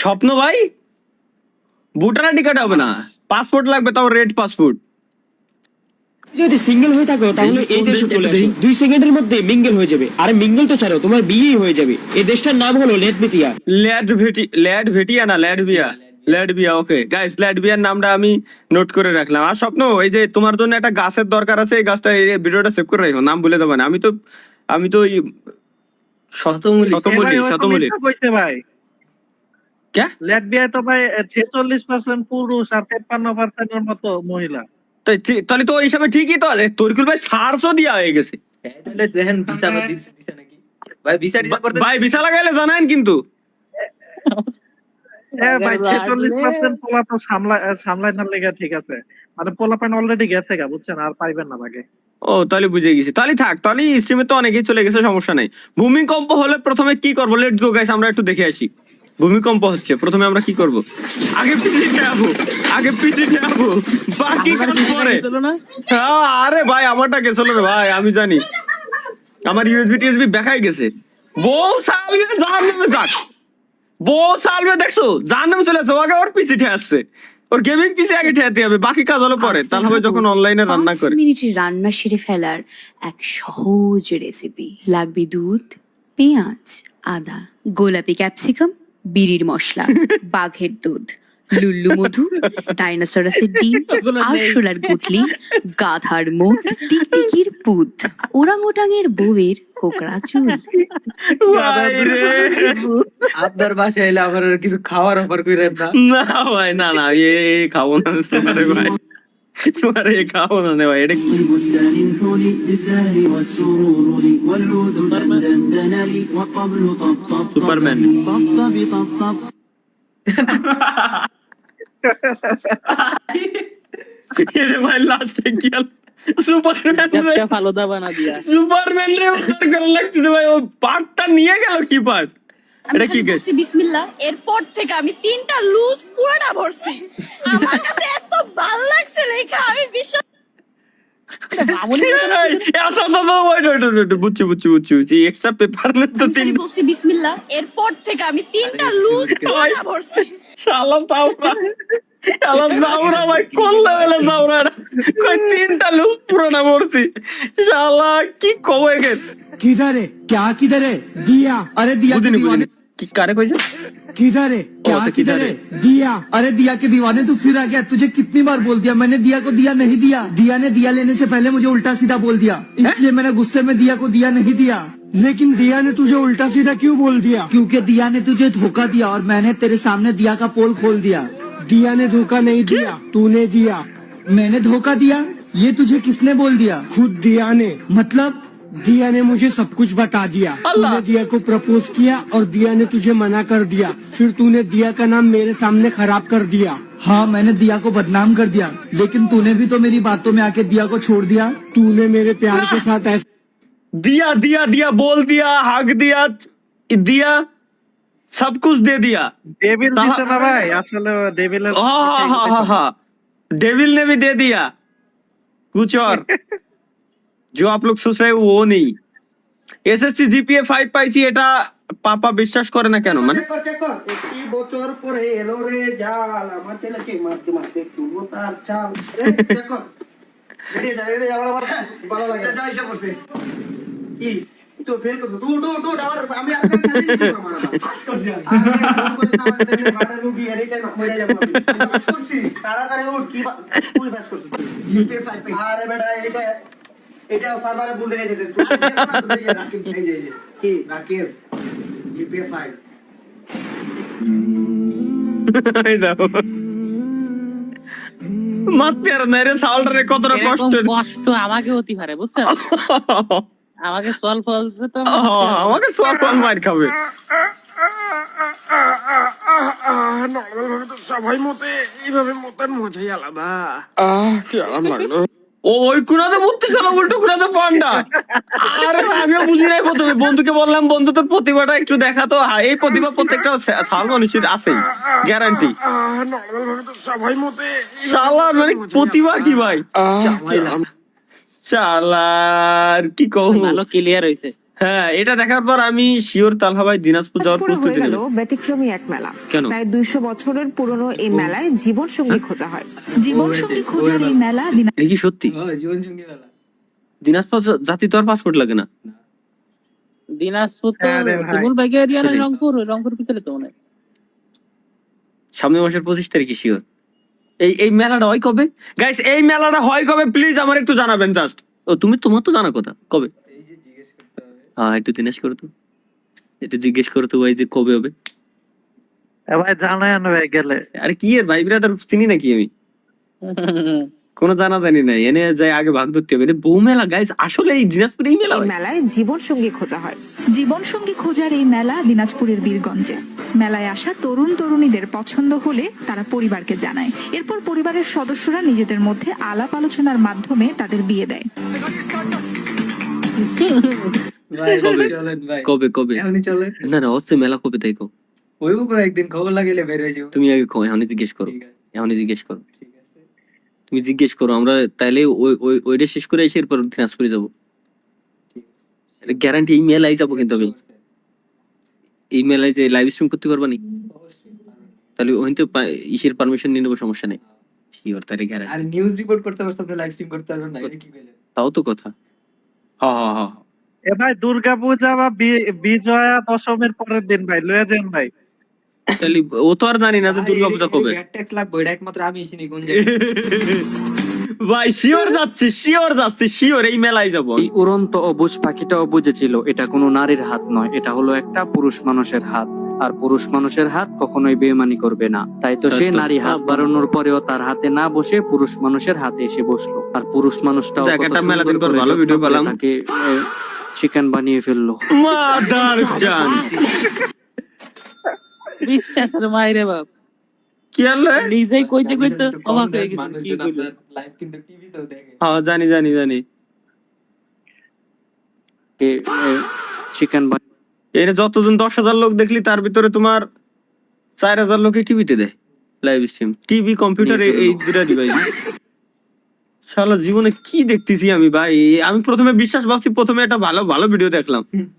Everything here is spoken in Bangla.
স্বপ্ন ভাই, ভোটার আইডি কার্ড হবে না, পাসপোর্ট লাগবে, তাও রেড পাসপোর্ট। যদি সিঙ্গেল হয়ে থাকো তাহলে এই দেশে চলে আসো, 2 সেকেন্ডের মধ্যে মিঙ্গেল হয়ে যাবে। আরে মিঙ্গেল তো ছাড়ো, তোমার বিয়েই হয়ে যাবে। এই দেশটার নাম হলো লেটভিটিয়া। ল্যাটভিয়া। ওকে গাইস, ল্যাটভিয়ার নামটা আমি নোট করে রাখলাম। আর স্বপ্ন, এই যে তোমার জন্য একটা গাছের দরকার আছে, এই গাছটা, এই ভিডিওটা সেভ করে রাখো, নাম ভুলে দেবো না। আমি তো ওই শতমূলি কইছে ভাই, ক্যা ল্যাটভিয়ায় তো ভাই 46% পুরুষ আর 53% এর মতো মহিলা। তাহলে তো ওই হিসাবে ঠিকই তো আছে। তরিকুল ভাই সার্চও দিয়া হয়ে গেছে তাহলে দেখেন ভিসা বা দিছে নাকি ভাই, ভিসা টিসা করতে ভাই। ভিসা লাগাইলে জানান কিন্তু। হ্যাঁ ভাই, 46% পোলা তো সামলাই না লেগে ঠিক আছে, মানে পোলা পান অলরেডি গেছে গা, বুঝছেন, আর পাইবেন না ভাগে। ও তাহলে বুঝে গেছি, তাহলে থাক, তাহলে স্ট্রিমে তো অনেকেই চলে গেছে, সমস্যা নাই। ভূমিকম্প হলে প্রথমে কি করবো? লেটস গো গাইস, আমরা একটু দেখে আসি। ভূমিকম্প হচ্ছে, প্রথমে আমরা কি করব? আগে পিছিয়ে যাবো, বাকি কাজ পরে। হ্যাঁ, আরে ভাই আমারটা গেছিল রে ভাই, আমি জানি। আমার ইউএসবি দেখাই গেছে। বউ সালবে জাহান্নামে যাক, বউ সালবে দেখছো জাহান্নামে চলে যাচ্ছে, আগে ওর পিছিয়ে ঠে আসছে, ওর গেমিং পিছে আগে ঠেয়াতে হবে, বাকি কাজ হলো পরে। তাহলে হবে যখন অনলাইনে রান্না করে। 5 মিনিটে রান্না সেরে ফেলার এক সহজ রেসিপি। লাগবে দুধ, পেঁয়াজ, আদা, গোলাপি ক্যাপসিকাম, বিড়ির মশলা, বাঘের দুধ, লুল্লু মধু, ডাইনোসরাসের ডিম, আরশোলার গুটলি, গাধার মুখ, টিকটিকির পুত, ওরাংওটাঙের বউয়ের কোকড়া চুল। ভাই রে, আপনার বাসায় এলে আমার আর কিছু খাওয়ার অফার কইরেন না। না ভাই, না এ খাবো না তোমারে ভাই, তোমারে খাবো না রে ভাই। এটা কি? بستان حولي بالزهر والسرور لي والعود دندن لي والطبل طبطب সুপারম্যান। طبطب طبطب এরে ভাই লাস্টে কি হলো? সুপারম্যান রে, ফালুদা বানা দিয়া সুপারম্যান রে উদ্ধার করা লাগতেছে ভাই। ও পার্টটা নিয়ে গেল কি পার্ট? এটা কি গেছে? বিসমিল্লাহ, এরপর থেকে আমি 3টা লুজ পুরোটা ভরছি। আমার কাছে এত ভালো লাগছে লেখা, আমি বিশ্বাস বুঝছি এক্সট্রা পেপার তো তিন বলছি বিসমিল্লাহ, এরপর থেকে আমি 3টা লুজ পুরোটা ভরছি। শালা তাওরা, শালা দাওরা ভাই, কোন লেভেলের দাওরা এটা? কই 3টা লুজ পুরোটা ভরছি, শালা কি কবে গে? किधर है? क्या किधर है? दिया। अरे दिया के दीवाने। কি কারে কইছে? किधर है? क्या तो किधर किधर है? दिया। अरे दिया के दीवाने, तू फिर आ गया। तुझे कितनी बार बोल दिया मैंने, दिया को दिया नहीं दिया। दिया ने दिया लेने से पहले मुझे उल्टा सीधा बोल दिया, इसलिए मैंने गुस्से में दिया को दिया नहीं दिया। लेकिन दिया ने तुझे उल्टा सीधा क्यों बोल दिया? क्योंकि दिया ने तुझे धोखा दिया और मैंने तेरे सामने दिया का पोल खोल दिया। दिया ने धोखा नहीं दिया, तूने दिया। मैंने धोखा दिया? ये तुझे किसने बोल दिया? खुद दिया ने। मतलब दिया ने मुझे सब कुछ बता दिया। तूने दिया को प्रपोज किया और दिया ने तुझे मना कर दिया, फिर तूने दिया का नाम मेरे सामने खराब कर दिया। हाँ, मैंने दिया को बदनाम कर दिया, लेकिन तूने भी तो मेरी बातों में आके दिया को छोड़ दिया। तूने मेरे प्यार के साथ ऐसे दिया दिया दिया बोल दिया, हक दिया, दिया सब कुछ दे दिया। ডেভিল দিছে না ভাই, আসলে ডেভিলের हाँ, डेविल ने भी दे दिया कुछ और जो आप लोग सोच रहे हो वो नहीं। এসএসসি জিপিএ 5 পাইছি, এটা পাপা বিশ্বাস করে না কেন? মানে একটি বছর পরে এলো রে জাল, আমার ছেলেকে মারতে মারতে তুবো তার চাল। দেখো রেডি আমার ভালো লাগে যাইছে বসে কি তো ফেল করছো। দু আমার আমি আপনার কাছে দিছি আমার পাস করছি আমি ফোন করে আমার ছেলে বাড়া রুগী এর টাইম মরে যাব। পাস করছি তাড়াতাড়ি উঠ, কি তুই পাস করছিস জিপিএ 5 পাইছি। আরে বেটা এটা সার্ভারে বল দিয়ে গেছে তুই রাকিব এই যে কি রাকিব জিপিএ 5 এই দেখো মারতে আর না রে, সাউন্ডারে কতটা কষ্ট কষ্ট আমাকে হতে পারে, বুঝছো? আমাকে সলভ ফলতে তো আমাকে সব কল মার খাবে। নরমাল ভাবে তো সবাই মতে, এইভাবে মতার মজাই আলাদা। কি আরাম লাগলো। ও ওই কুনাতে বুঝতে ছিল, উল্টো কুনাতে পান্ডা। আরে আমিও বুঝি নাই প্রথমে, বন্ধুকে বললাম বন্ধু তোর প্রতিভাটা একটু দেখা তো। এই প্রতিভা প্রত্যেকটা মানুষের আছে, গ্যারান্টি। নরমাল ভাবে তো সবাই মতে, শালার মানে প্রতিভা কি ভাই, শালার কি কম। ভালো ক্লিয়ার হইছে। হ্যাঁ, এটা দেখার পর আমি শিওর তালহা ভাই দিনাজপুর যাওয়ার হয়ে প্রস্তুতি গেল নেবে। ব্যতিক্রমী এক মেলা। কেন? প্রায় 200 বছরের পুরনো এই মেলায় জীবন সঙ্গী খোঁজা হয়। জীবন সঙ্গী খোঁজার এই মেলা এটা কি সত্যি? জীবন সঙ্গী মেলা। দিনাজপুর জাতি তো আর পাসপোর্ট লাগে না। দিনাজপুর তো হ্যাঁ রে ভাই। শিমুল ভাইকে এরিয়া না সেটাই। রংপুর ভিতরে তো মনে হয়। সামনের মাসের 25 তারিখে শিওর। এই মেলাটা হয় কবে গাইস? এই মেলাটা হয় কবে প্লিজ আমার একটু জানাবেন জাস্ট। ও তোমার তো জানা কথা কবে? এই যে জিজ্ঞেস করতে হবে। হ্যাঁ একটু জিজ্ঞেস করো তো, একটু জিজ্ঞেস করো তো ভাই যে কবে হবে। ভাই জানাই ভাই গেলে। আরে কি এর ভাই ব্রাদার চিনি নাকি আমি? কোনো জানা জানি নাই, এনে যাই আগে ভাগ ধরতে হবে। বউ মেলা গাইস, আসলে এই দিনাজপুরে এই মেলা এই হয়? মেলায় জীবন সঙ্গী খোঁজা হয়। জীবন সঙ্গী খোঁজার এই মেলা দিনাজপুরের বীরগঞ্জে। মেলায় আসা তরুণ তরুণীদের পছন্দ হলে তারা পরিবারকে জানায়। এরপর পরিবারের সদস্যরা নিজেদের মধ্যে আলাপ আলোচনার মাধ্যমে তাদের বিয়ে দেয়। ভাই কবে? চলেন ভাই। কবে? এখনই চলেন। না অবশ্যই মেলা কবে তাই কো? ওইব করে একদিন খবর লাগাইলে বের হয়ে যাবো। তুমি আগে কো, এখনই জিজ্ঞেস করো, ঠিক আছে, এখনই জিজ্ঞেস করো। ঠিক আছে। তুমি জিজ্ঞেস করো, আমরা তাইলে ওইটা শেষ করে এসে এরপর দিনাজপুরে যাবো। ঠিক আছে। এটা গ্যারান্টি এই মেলায় যাবো কিন্তু আমি। এই মেলায় যে লাইভ স্ট্রিম করতে পারবা নি? অবশ্যই পারবেন। তাহলে ওখান থেকে ইসের পারমিশন নিয়ে নেবো, সমস্যা নেই। শিওর, তাহলে গ্যারান্টি। আর নিউজ রিপোর্ট করতে পারছো, আপনি লাইভ স্ট্রিম করতে পারবেন না, এটা কি কইলেন? তাও তো কথা। হ্যাঁ। এ ভাই দুর্গাপূজা বা বিজয়া দশমীর পরের দিন ভাই লয়ে যান ভাই। তাহলে ও তো আর জানি না যে দুর্গাপূজা কবে। ব্যাট ট্যাক্স লাগবে, এটা একমাত্র আমি চিনি কোন জায়গায়। ভাই শিওর যাচ্ছি শিওর এই মেলায় যাবো। এই উড়ন্ত অবুঝ পাখিটাও বুঝেছিল এটা কোনো নারীর হাত নয়, এটা হলো একটা পুরুষ মানুষের হাত। আর পুরুষ মানুষের হাত কখনোই বেমানি করবে না। তাই তো সে সত্য। নারী হাত বাড়ানোর পরেও তার হাতে না বসে পুরুষ মানুষের হাতে এসে বসলো। আর পুরুষ মানুষটাও যাক, কত একটা মেলা সুন্দর দিন পর করে ভালো যত্ন ভিডিও করে পেলাম। তাকে চিকেন বানিয়ে ফেললো। মাদার জান, বিশ্বাসের মাইরে বাপ, কি হলো? নিজেই কইতে কইতে একটু কম অবাক হয়ে দেন, গেছে। কি মানুষজন কইলো? আপনার লাইভ কিন্তু টিভিতেও দেখে। হ্যাঁ জানি। চিকেন এনে যতজন 10,000 লোক দেখলি তার ভিতরে তোমার 4,000 লোকই টিভিতে দেয় লাইভ স্ট্রিম। টিভি কম্পিউটার এই দুটা ডিভাইস। শালা জীবনে কি দেখতেছি আমি ভাই। আমি প্রথমে বিশ্বাস ভাবছি, প্রথমে একটা ভালো ভিডিও দেখলাম,